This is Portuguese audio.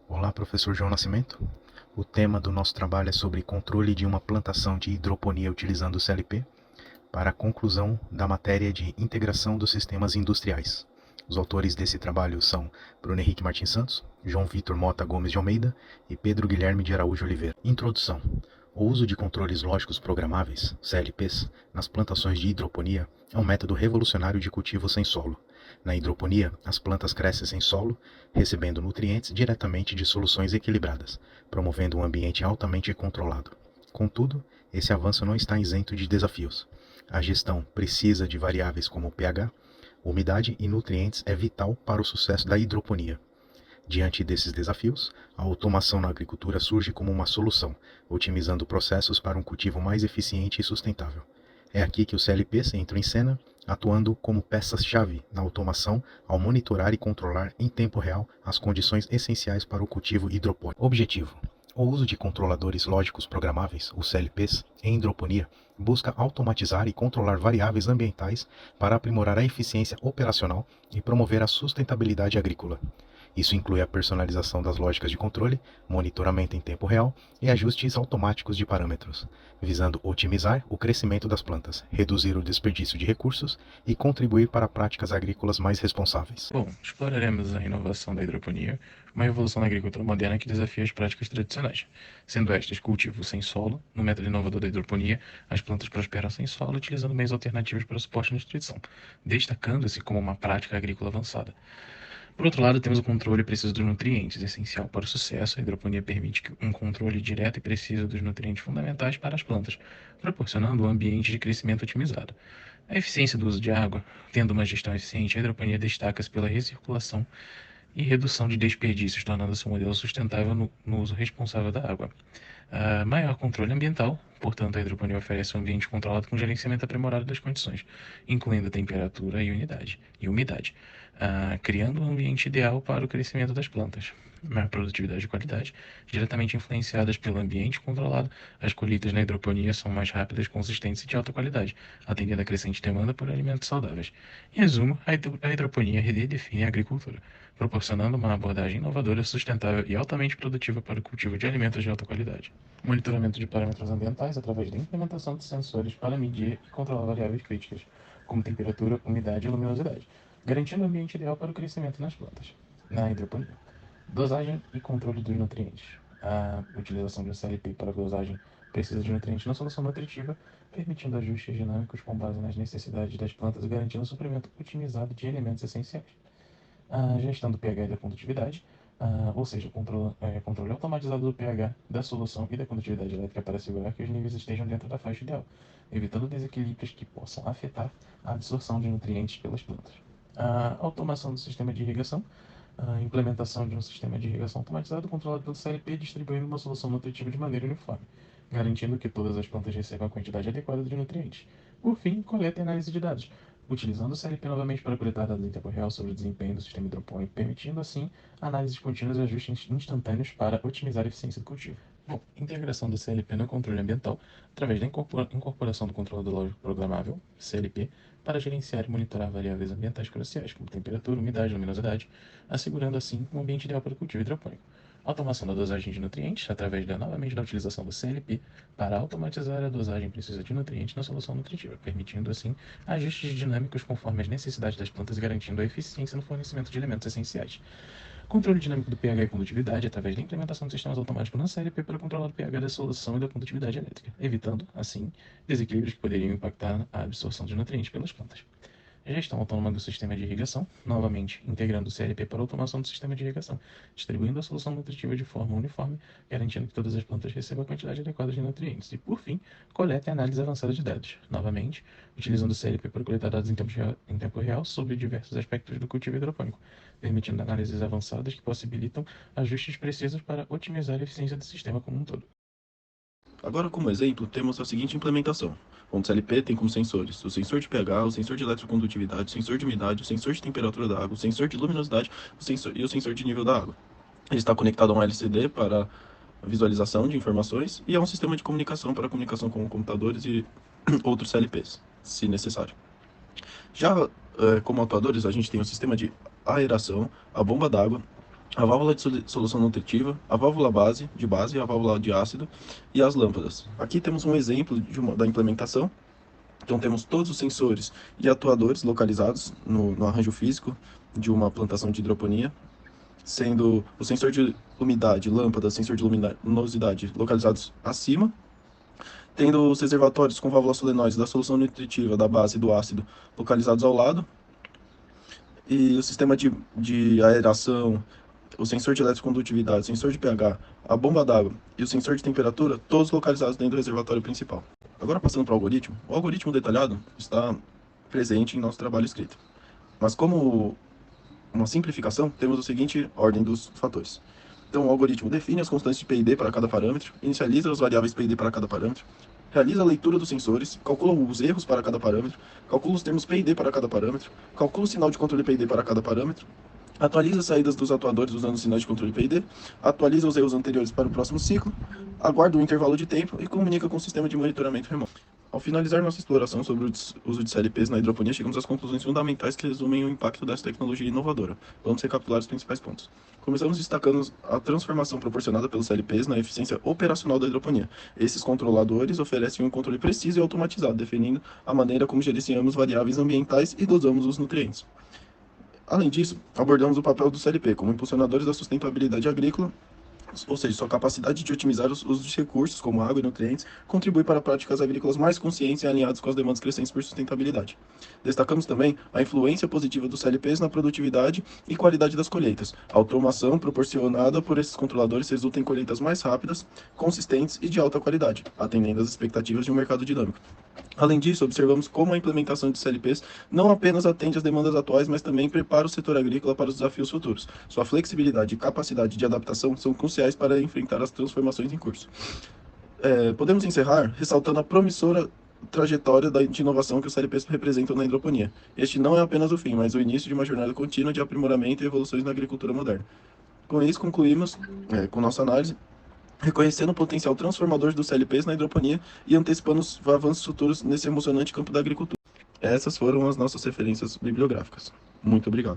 Olá, professor João Nascimento. O tema do nosso trabalho é sobre controle de uma plantação de hidroponia utilizando o CLP para a conclusão da matéria de integração dos sistemas industriais. Os autores desse trabalho são Bruno Henrique Martins Santos, João Vitor Mota Gomes de Almeida e Pedro Guilherme de Araújo Oliveira. Introdução. O uso de controles lógicos programáveis, CLPs, nas plantações de hidroponia é um método revolucionário de cultivo sem solo. Na hidroponia, as plantas crescem sem solo, recebendo nutrientes diretamente de soluções equilibradas, promovendo um ambiente altamente controlado. Contudo, esse avanço não está isento de desafios. A gestão precisa de variáveis como pH, umidade e nutrientes é vital para o sucesso da hidroponia. Diante desses desafios, a automação na agricultura surge como uma solução, otimizando processos para um cultivo mais eficiente e sustentável. É aqui que os CLPs entram em cena, atuando como peças-chave na automação ao monitorar e controlar em tempo real as condições essenciais para o cultivo hidropônico. Objetivo: o uso de controladores lógicos programáveis, os CLPs, em hidroponia, busca automatizar e controlar variáveis ambientais para aprimorar a eficiência operacional e promover a sustentabilidade agrícola. Isso inclui a personalização das lógicas de controle, monitoramento em tempo real e ajustes automáticos de parâmetros, visando otimizar o crescimento das plantas, reduzir o desperdício de recursos e contribuir para práticas agrícolas mais responsáveis. Bom, exploraremos a inovação da hidroponia, uma evolução na agricultura moderna que desafia as práticas tradicionais, sendo estas cultivo sem solo. No método inovador da hidroponia, as plantas prosperam sem solo, utilizando meios alternativos para suporte e nutrição, destacando-se como uma prática agrícola avançada. Por outro lado, temos o controle preciso dos nutrientes, essencial para o sucesso. A hidroponia permite um controle direto e preciso dos nutrientes fundamentais para as plantas, proporcionando um ambiente de crescimento otimizado. A eficiência do uso de água. Tendo uma gestão eficiente, a hidroponia destaca-se pela recirculação e redução de desperdícios, tornando-se um modelo sustentável no uso responsável da água. Maior controle ambiental. Portanto, a hidroponia oferece um ambiente controlado com gerenciamento aprimorado das condições, incluindo a temperatura e umidade, criando um ambiente ideal para o crescimento das plantas. Maior produtividade e qualidade, diretamente influenciadas pelo ambiente controlado. As colheitas na hidroponia são mais rápidas, consistentes e de alta qualidade, atendendo a crescente demanda por alimentos saudáveis. Em resumo, a hidroponia redefine a agricultura, proporcionando uma abordagem inovadora, sustentável e altamente produtiva para o cultivo de alimentos de alta qualidade. Monitoramento de parâmetros ambientais através da implementação de sensores para medir e controlar variáveis críticas, como temperatura, umidade e luminosidade, garantindo o ambiente ideal para o crescimento nas plantas. Na hidroponia, dosagem e controle dos nutrientes. A utilização de um CLP para dosagem precisa de nutrientes na solução nutritiva, permitindo ajustes dinâmicos com base nas necessidades das plantas e garantindo o suprimento otimizado de elementos essenciais. A gestão do pH e da condutividade, ou seja, controle automatizado do pH, da solução e da condutividade elétrica para assegurar que os níveis estejam dentro da faixa ideal, evitando desequilíbrios que possam afetar a absorção de nutrientes pelas plantas. A automação do sistema de irrigação, a implementação de um sistema de irrigação automatizado controlado pelo CLP, distribuindo uma solução nutritiva de maneira uniforme, garantindo que todas as plantas recebam a quantidade adequada de nutrientes. Por fim, coleta e análise de dados, utilizando o CLP novamente para coletar dados em tempo real sobre o desempenho do sistema hidropônico, permitindo assim análises contínuas e ajustes instantâneos para otimizar a eficiência do cultivo. Bom, integração do CLP no controle ambiental, através da incorporação do controlador lógico programável, CLP, para gerenciar e monitorar variáveis ambientais cruciais, como temperatura, umidade, luminosidade, assegurando assim um ambiente ideal para o cultivo hidropônico. Automação da dosagem de nutrientes, através novamente da utilização do CLP, para automatizar a dosagem precisa de nutrientes na solução nutritiva, permitindo assim ajustes dinâmicos conforme as necessidades das plantas e garantindo a eficiência no fornecimento de elementos essenciais. Controle dinâmico do pH e condutividade através da implementação de sistemas automáticos na CLP para controlar o pH da solução e da condutividade elétrica, evitando, assim, desequilíbrios que poderiam impactar a absorção de nutrientes pelas plantas. Gestão autônoma do sistema de irrigação, novamente integrando o CLP para a automação do sistema de irrigação, distribuindo a solução nutritiva de forma uniforme, garantindo que todas as plantas recebam a quantidade adequada de nutrientes. E, por fim, coleta e análise avançada de dados, novamente, utilizando o CLP para coletar dados em tempo real sobre diversos aspectos do cultivo hidropônico, permitindo análises avançadas que possibilitam ajustes precisos para otimizar a eficiência do sistema como um todo. Agora, como exemplo, temos a seguinte implementação, onde o CLP tem como sensores o sensor de pH, o sensor de eletrocondutividade, o sensor de umidade, o sensor de temperatura da água, o sensor de luminosidade e o sensor de nível da água. Ele está conectado a um LCD para visualização de informações e a um sistema de comunicação para comunicação com computadores e outros CLPs, se necessário. Já como atuadores, a gente tem o sistema de aeração, a bomba d'água, a válvula de solução nutritiva, a válvula de base, a válvula de ácido e as lâmpadas. Aqui temos um exemplo da implementação. Então temos todos os sensores e atuadores localizados no arranjo físico de uma plantação de hidroponia, sendo o sensor de umidade, lâmpada, sensor de luminosidade localizados acima, tendo os reservatórios com válvulas solenoides da solução nutritiva, da base e do ácido localizados ao lado, e o sistema de aeração, o sensor de eletrocondutividade, o sensor de pH, a bomba d'água e o sensor de temperatura, todos localizados dentro do reservatório principal. Agora passando para o algoritmo detalhado está presente em nosso trabalho escrito. Mas como uma simplificação, temos a seguinte ordem dos fatores. Então o algoritmo define as constantes de P&D para cada parâmetro, inicializa as variáveis P&D para cada parâmetro, realiza a leitura dos sensores, calcula os erros para cada parâmetro, calcula os termos P&D para cada parâmetro, calcula o sinal de controle P&D para cada parâmetro, atualiza as saídas dos atuadores usando sinais de controle P&D, atualiza os erros anteriores para o próximo ciclo, aguarda um intervalo de tempo e comunica com o sistema de monitoramento remoto. Ao finalizar nossa exploração sobre o uso de CLPs na hidroponia, chegamos às conclusões fundamentais que resumem o impacto dessa tecnologia inovadora. Vamos recapitular os principais pontos. Começamos destacando a transformação proporcionada pelos CLPs na eficiência operacional da hidroponia. Esses controladores oferecem um controle preciso e automatizado, definindo a maneira como gerenciamos variáveis ambientais e dosamos os nutrientes. Além disso, abordamos o papel do CLP como impulsionadores da sustentabilidade agrícola, ou seja, sua capacidade de otimizar os usos de recursos, como água e nutrientes, contribui para práticas agrícolas mais conscientes e alinhadas com as demandas crescentes por sustentabilidade. Destacamos também a influência positiva dos CLPs na produtividade e qualidade das colheitas. A automação proporcionada por esses controladores resulta em colheitas mais rápidas, consistentes e de alta qualidade, atendendo às expectativas de um mercado dinâmico. Além disso, observamos como a implementação de CLPs não apenas atende às demandas atuais, mas também prepara o setor agrícola para os desafios futuros. Sua flexibilidade e capacidade de adaptação são cruciais para enfrentar as transformações em curso. Podemos encerrar ressaltando a promissora trajetória de inovação que os CLPs representam na hidroponia. Este não é apenas o fim, mas o início de uma jornada contínua de aprimoramento e evoluções na agricultura moderna. Com isso, concluímos com nossa análise, reconhecendo o potencial transformador dos CLPs na hidroponia e antecipando os avanços futuros nesse emocionante campo da agricultura. Essas foram as nossas referências bibliográficas. Muito obrigado.